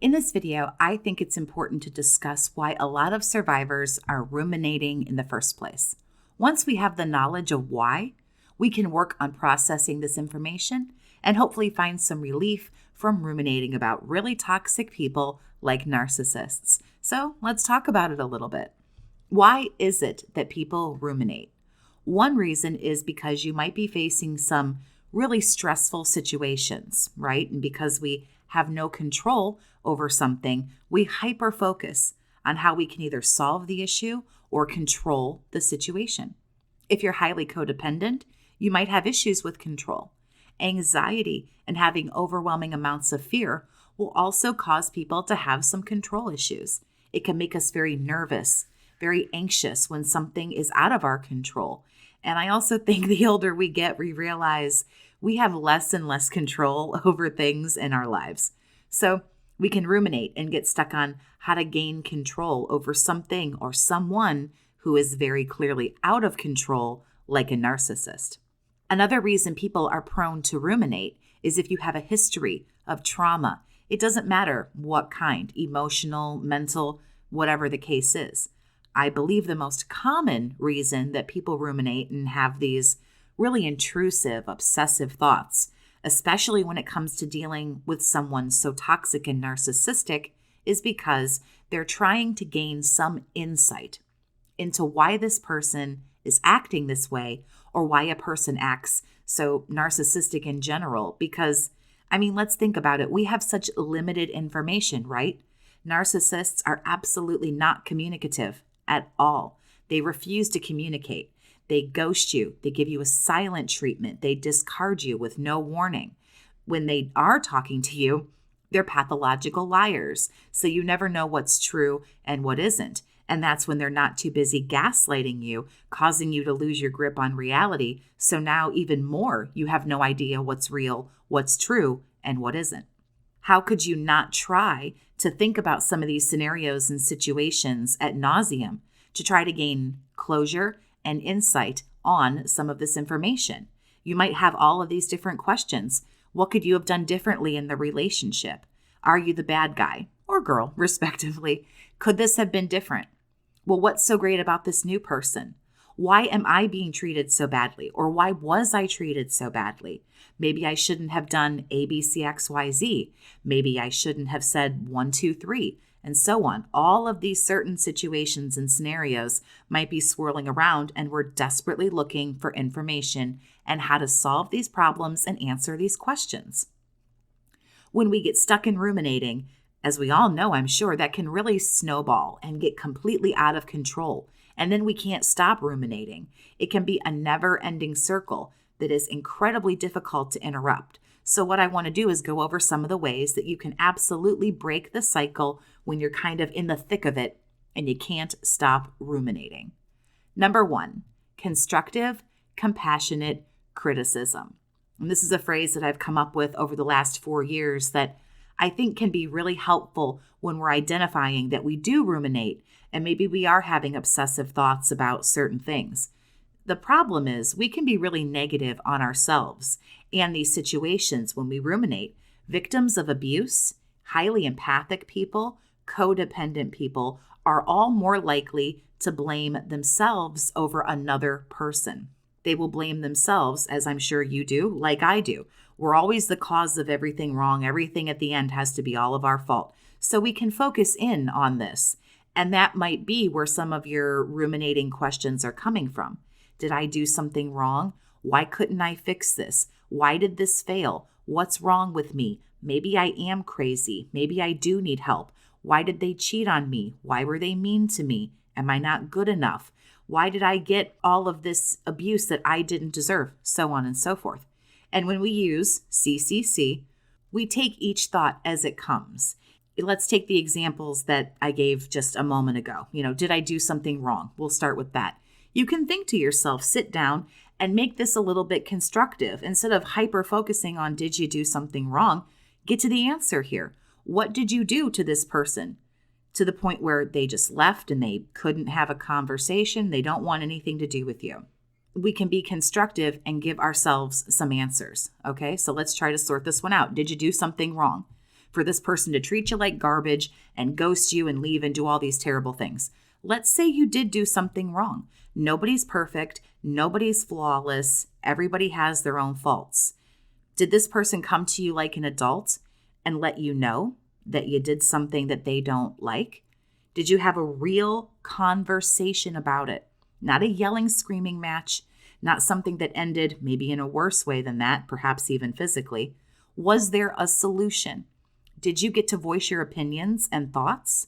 In this video, I think it's important to discuss why a lot of survivors are ruminating in the first place. Once we have the knowledge of why, we can work on processing this information and hopefully find some relief from ruminating about really toxic people like narcissists. So let's talk about it a little bit. Why is it that people ruminate? One reason is because you might be facing some really stressful situations, right? And because we have no control over something, we hyper-focus on how we can either solve the issue or control the situation. If you're highly codependent, you might have issues with control. Anxiety and having overwhelming amounts of fear will also cause people to have some control issues. It can make us very nervous, very anxious when something is out of our control. And I also think the older we get, we realize we have less and less control over things in our lives. So we can ruminate and get stuck on how to gain control over something or someone who is very clearly out of control, like a narcissist. Another reason people are prone to ruminate is if you have a history of trauma. It doesn't matter what kind, emotional, mental, whatever the case is. I believe the most common reason that people ruminate and have these really intrusive, obsessive thoughts, especially when it comes to dealing with someone so toxic and narcissistic, is because they're trying to gain some insight into why this person is acting this way or why a person acts so narcissistic in general. Because, let's think about it. We have such limited information, right? Narcissists are absolutely not communicative at all. They refuse to communicate. They ghost you. They give you a silent treatment. They discard you with no warning. When they are talking to you, they're pathological liars. So you never know what's true and what isn't. And that's when they're not too busy gaslighting you, causing you to lose your grip on reality. So now even more, you have no idea what's real, what's true, and what isn't. How could you not try to think about some of these scenarios and situations ad nauseum to try to gain closure and insight on some of this information? You might have all of these different questions. What could you have done differently in the relationship? Are you the bad guy or girl, respectively? Could this have been different? Well, what's so great about this new person? Why am I being treated so badly? Or why was I treated so badly? Maybe I shouldn't have done A, B, C, X, Y, Z. Maybe I shouldn't have said 1, 2, 3, and so on. All of these certain situations and scenarios might be swirling around, and we're desperately looking for information and how to solve these problems and answer these questions. When we get stuck in ruminating, as we all know, I'm sure, that can really snowball and get completely out of control. And then we can't stop ruminating. It can be a never-ending circle that is incredibly difficult to interrupt. So what I want to do is go over some of the ways that you can absolutely break the cycle when you're kind of in the thick of it and you can't stop ruminating. Number 1, constructive, compassionate criticism. And this is a phrase that I've come up with over the last 4 years that I think can be really helpful when we're identifying that we do ruminate and maybe we are having obsessive thoughts about certain things. The problem is we can be really negative on ourselves and these situations when we ruminate. Victims of abuse, highly empathic people, codependent people are all more likely to blame themselves over another person. They will blame themselves, as I'm sure you do, like I do. We're always the cause of everything wrong. Everything at the end has to be all of our fault. So we can focus in on this. And that might be where some of your ruminating questions are coming from. Did I do something wrong? Why couldn't I fix this? Why did this fail? What's wrong with me? Maybe I am crazy. Maybe I do need help. Why did they cheat on me? Why were they mean to me? Am I not good enough? Why did I get all of this abuse that I didn't deserve? So on and so forth. And when we use CCC, we take each thought as it comes. Let's take the examples that I gave just a moment ago. Did I do something wrong? We'll start with that. You can think to yourself, sit down and make this a little bit constructive. Instead of hyper-focusing on did you do something wrong, get to the answer here. What did you do to this person? To the point where they just left and they couldn't have a conversation. They don't want anything to do with you. We can be constructive and give ourselves some answers. Okay, so let's try to sort this one out. Did you do something wrong? for this person to treat you like garbage and ghost you and leave and do all these terrible things. Let's say you did do something wrong. Nobody's perfect. Nobody's flawless. Everybody has their own faults. Did this person come to you like an adult and let you know that you did something that they don't like? Did you have a real conversation about it? Not a yelling, screaming match, not something that ended maybe in a worse way than that, perhaps even physically. Was there a solution? Did you get to voice your opinions and thoughts?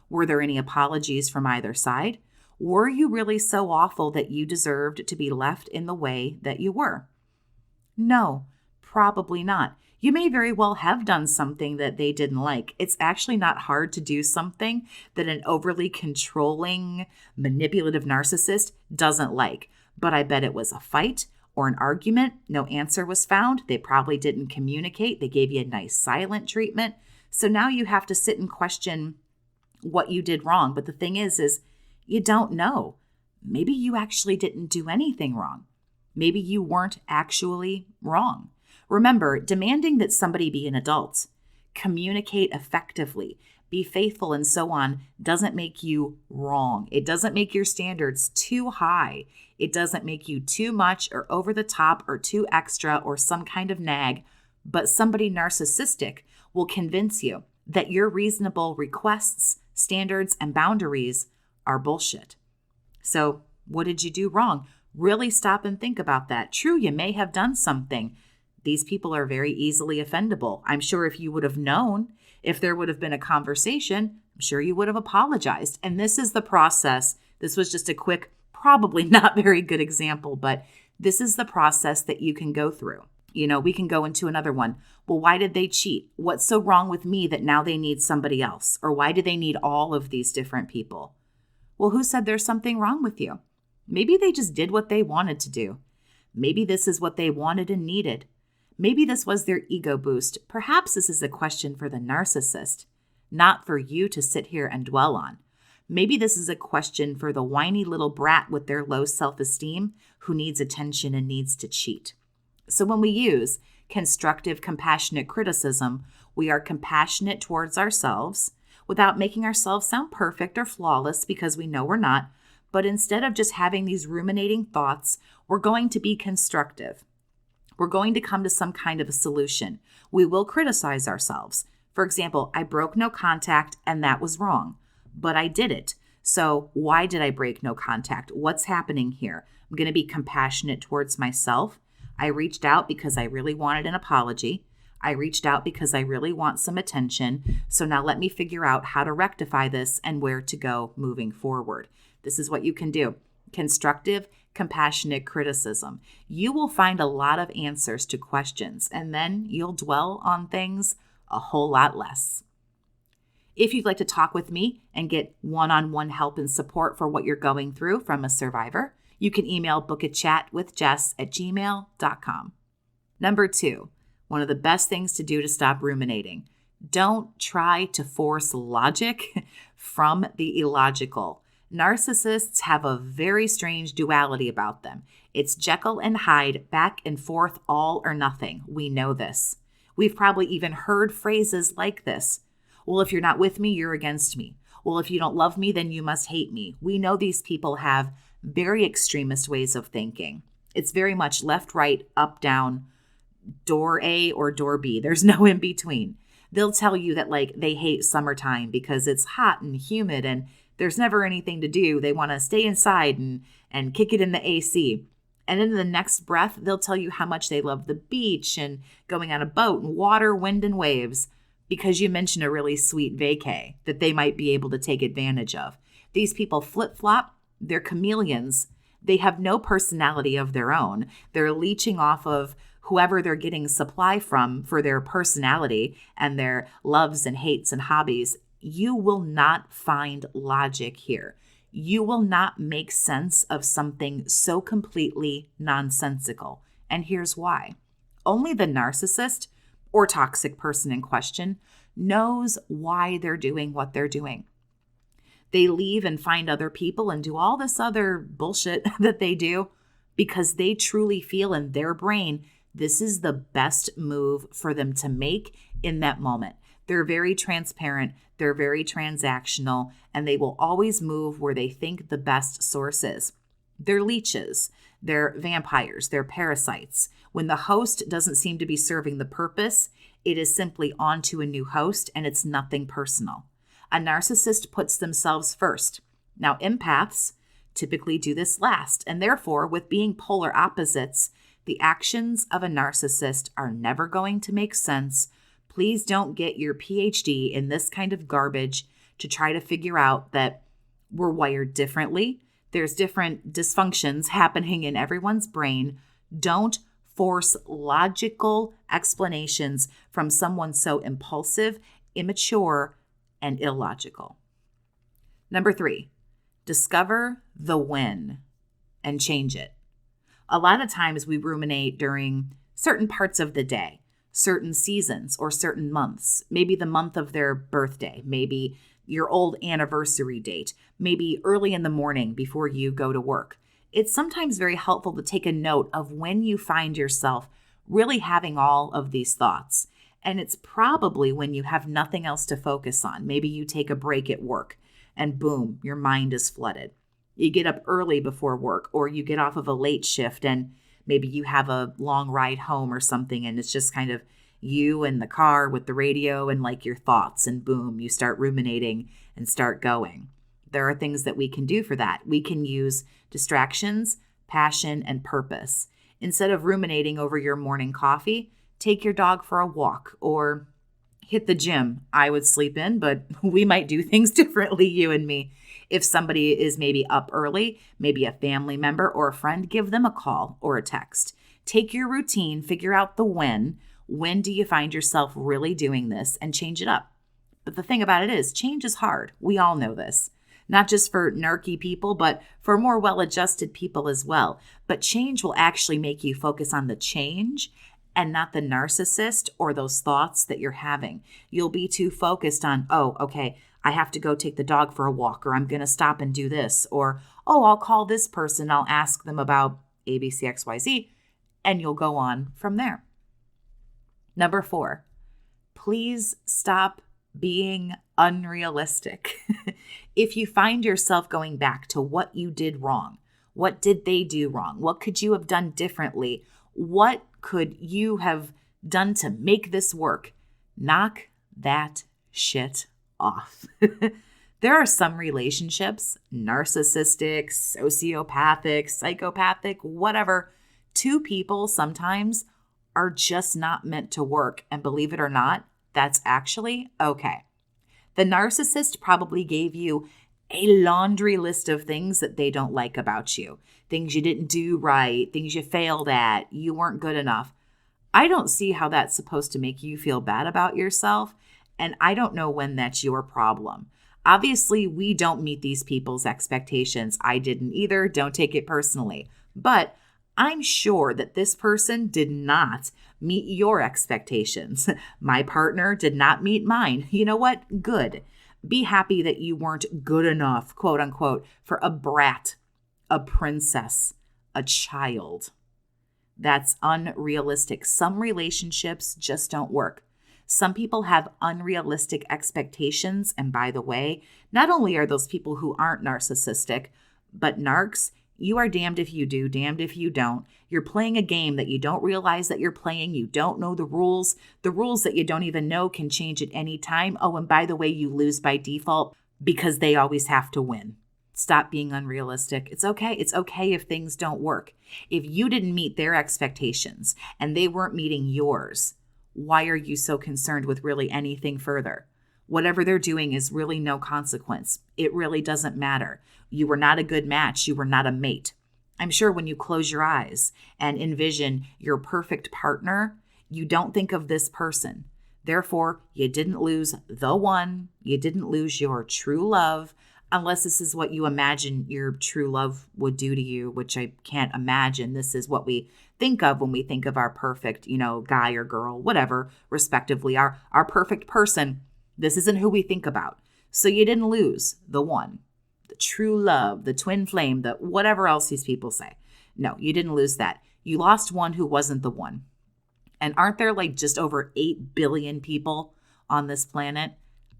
Were there any apologies from either side? Were you really so awful that you deserved to be left in the way that you were? No, probably not. You may very well have done something that they didn't like. It's actually not hard to do something that an overly controlling, manipulative narcissist doesn't like. But I bet it was a fight or an argument. No answer was found. They probably didn't communicate. They gave you a nice silent treatment. So now you have to sit and question what you did wrong. But the thing is you don't know. Maybe you actually didn't do anything wrong. Maybe you weren't actually wrong. Remember, demanding that somebody be an adult, communicate effectively, be faithful, and so on doesn't make you wrong. It doesn't make your standards too high. It doesn't make you too much or over the top or too extra or some kind of nag. But somebody narcissistic will convince you that your reasonable requests, standards, and boundaries are bullshit. So what did you do wrong? Really stop and think about that. True, you may have done something. These people are very easily offendable. I'm sure if you would have known, if there would have been a conversation, I'm sure you would have apologized. And this is the process. This was just a quick, probably not very good example, but this is the process that you can go through. We can go into another one. Well, why did they cheat? What's so wrong with me that now they need somebody else? Or why do they need all of these different people? Well, who said there's something wrong with you? Maybe they just did what they wanted to do. Maybe this is what they wanted and needed. Maybe this was their ego boost. Perhaps this is a question for the narcissist, not for you to sit here and dwell on. Maybe this is a question for the whiny little brat with their low self-esteem who needs attention and needs to cheat. So when we use constructive, compassionate criticism, we are compassionate towards ourselves without making ourselves sound perfect or flawless because we know we're not. But instead of just having these ruminating thoughts, we're going to be constructive. We're going to come to some kind of a solution. We will criticize ourselves. For example, I broke no contact and that was wrong, but I did it. So why did I break no contact? What's happening here? I'm going to be compassionate towards myself. I reached out because I really wanted an apology. I reached out because I really want some attention. So now let me figure out how to rectify this and where to go moving forward. This is what you can do. Constructive, compassionate criticism. You will find a lot of answers to questions, and then you'll dwell on things a whole lot less. If you'd like to talk with me and get one-on-one help and support for what you're going through from a survivor, you can email BookAChatWithJess@gmail.com. Number 2, one of the best things to do to stop ruminating. Don't try to force logic from the illogical. Narcissists have a very strange duality about them. It's Jekyll and Hyde, back and forth, all or nothing. We know this. We've probably even heard phrases like this. Well, if you're not with me, you're against me. Well, if you don't love me, then you must hate me. We know these people have very extremist ways of thinking. It's very much left, right, up, down, door A or door B. There's no in between. They'll tell you that they hate summertime because it's hot and humid and there's never anything to do. They want to stay inside and kick it in the AC. And in the next breath, they'll tell you how much they love the beach and going on a boat and water, wind, and waves because you mentioned a really sweet vacay that they might be able to take advantage of. These people flip-flop. They're chameleons. They have no personality of their own. They're leeching off of whoever they're getting supply from for their personality and their loves and hates and hobbies. You will not find logic here. You will not make sense of something so completely nonsensical. And here's why. Only the narcissist or toxic person in question knows why they're doing what they're doing. They leave and find other people and do all this other bullshit that they do because they truly feel in their brain this is the best move for them to make in that moment. They're very transparent, they're very transactional, and they will always move where they think the best source is. They're leeches, they're vampires, they're parasites. When the host doesn't seem to be serving the purpose, it is simply on to a new host, and it's nothing personal. A narcissist puts themselves first. Now, empaths typically do this last, and therefore, with being polar opposites, the actions of a narcissist are never going to make sense. Please don't get your PhD in this kind of garbage to try to figure out that we're wired differently. There's different dysfunctions happening in everyone's brain. Don't force logical explanations from someone so impulsive, immature, and illogical. Number 3, discover the when and change it. A lot of times we ruminate during certain parts of the day, certain seasons or certain months, maybe the month of their birthday, maybe your old anniversary date, maybe early in the morning before you go to work. It's sometimes very helpful to take a note of when you find yourself really having all of these thoughts. And it's probably when you have nothing else to focus on. Maybe you take a break at work and boom, your mind is flooded. You get up early before work, or you get off of a late shift and maybe you have a long ride home or something, and it's just kind of you in the car with the radio and like your thoughts, and boom, you start ruminating and start going. There are things that we can do for that. We can use distractions, passion, and purpose. Instead of ruminating over your morning coffee, take your dog for a walk or hit the gym. I would sleep in, but we might do things differently, you and me. If somebody is maybe up early, maybe a family member or a friend, give them a call or a text. Take your routine, figure out the when. When do you find yourself really doing this, and change it up? But the thing about it is, change is hard. We all know this. Not just for narky people, but for more well-adjusted people as well. But change will actually make you focus on the change and not the narcissist or those thoughts that you're having. You'll be too focused on, oh, okay, I have to go take the dog for a walk, or I'm going to stop and do this, or, oh, I'll call this person, I'll ask them about ABCXYZ, and you'll go on from there. Number 4, please stop being unrealistic. If you find yourself going back to what you did wrong, what did they do wrong? What could you have done differently? What could you have done to make this work? Knock that shit off. There are some relationships, narcissistic, sociopathic, psychopathic, whatever. 2 people sometimes are just not meant to work. And believe it or not, that's actually okay. The narcissist probably gave you a laundry list of things that they don't like about you. Things you didn't do right, things you failed at, you weren't good enough. I don't see how that's supposed to make you feel bad about yourself, and I don't know when that's your problem. Obviously, we don't meet these people's expectations. I didn't either. Don't take it personally. But I'm sure that this person did not meet your expectations. My partner did not meet mine. You know what? Good. Be happy that you weren't good enough, quote unquote, for a brat, a princess, a child. That's unrealistic. Some relationships just don't work. Some people have unrealistic expectations. And by the way, not only are those people who aren't narcissistic, but narcs, you are damned if you do, damned if you don't. You're playing a game that you don't realize that you're playing. You don't know the rules. The rules that you don't even know can change at any time. Oh, and by the way, you lose by default because they always have to win. Stop being unrealistic. It's okay. It's okay if things don't work. If you didn't meet their expectations and they weren't meeting yours, why are you so concerned with really anything further? Whatever they're doing is really no consequence. It really doesn't matter. You were not a good match. You were not a mate. I'm sure when you close your eyes and envision your perfect partner, you don't think of this person. Therefore, you didn't lose the one. You didn't lose your true love, unless this is what you imagine your true love would do to you, which I can't imagine. This is what we think of when we think of our perfect, guy or girl, whatever, respectively, our perfect person. This isn't who we think about. So you didn't lose the one, the true love, the twin flame, the whatever else these people say. No, you didn't lose that. You lost one who wasn't the one. And aren't there like just over 8 billion people on this planet,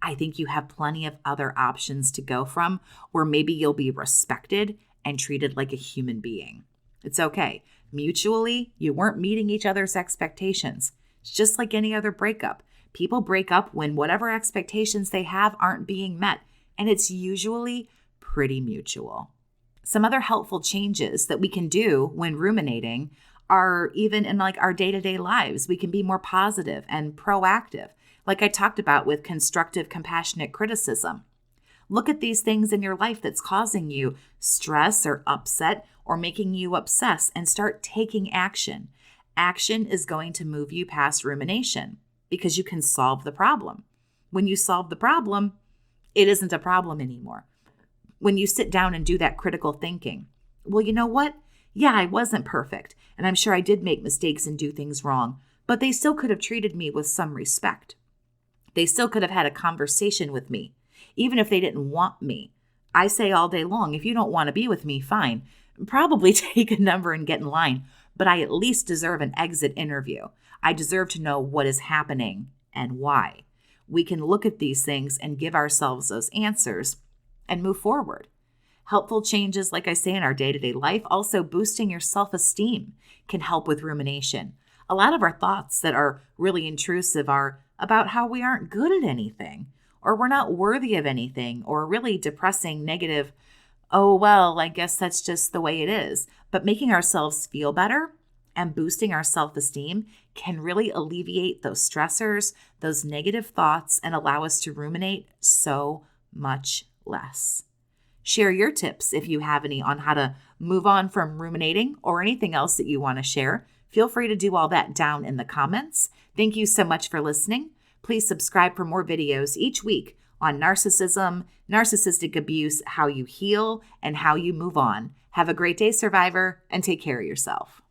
I think you have plenty of other options to go from where maybe you'll be respected and treated like a human being. It's okay. Mutually, you weren't meeting each other's expectations. It's just like any other breakup. People break up when whatever expectations they have aren't being met, and it's usually pretty mutual. Some other helpful changes that we can do when ruminating are even in like our day-to-day lives. We can be more positive and proactive, like I talked about with constructive, compassionate criticism. Look at these things in your life that's causing you stress or upset or making you obsess and start taking action. Action is going to move you past rumination because you can solve the problem. When you solve the problem, it isn't a problem anymore. When you sit down and do that critical thinking, well, you know what? Yeah, I wasn't perfect, and I'm sure I did make mistakes and do things wrong, but they still could have treated me with some respect. They still could have had a conversation with me, even if they didn't want me. I say all day long, if you don't want to be with me, fine. Probably take a number and get in line, but I at least deserve an exit interview. I deserve to know what is happening and why. We can look at these things and give ourselves those answers and move forward. Helpful changes, like I say, in our day-to-day life, also boosting your self-esteem can help with rumination. A lot of our thoughts that are really intrusive are about how we aren't good at anything, or we're not worthy of anything, or really depressing, negative, oh, well, I guess that's just the way it is. But making ourselves feel better and boosting our self-esteem can really alleviate those stressors, those negative thoughts, and allow us to ruminate so much less. Share your tips if you have any on how to move on from ruminating or anything else that you want to share. Feel free to do all that down in the comments. Thank you so much for listening. Please subscribe for more videos each week on narcissism, narcissistic abuse, how you heal, and how you move on. Have a great day, survivor, and take care of yourself.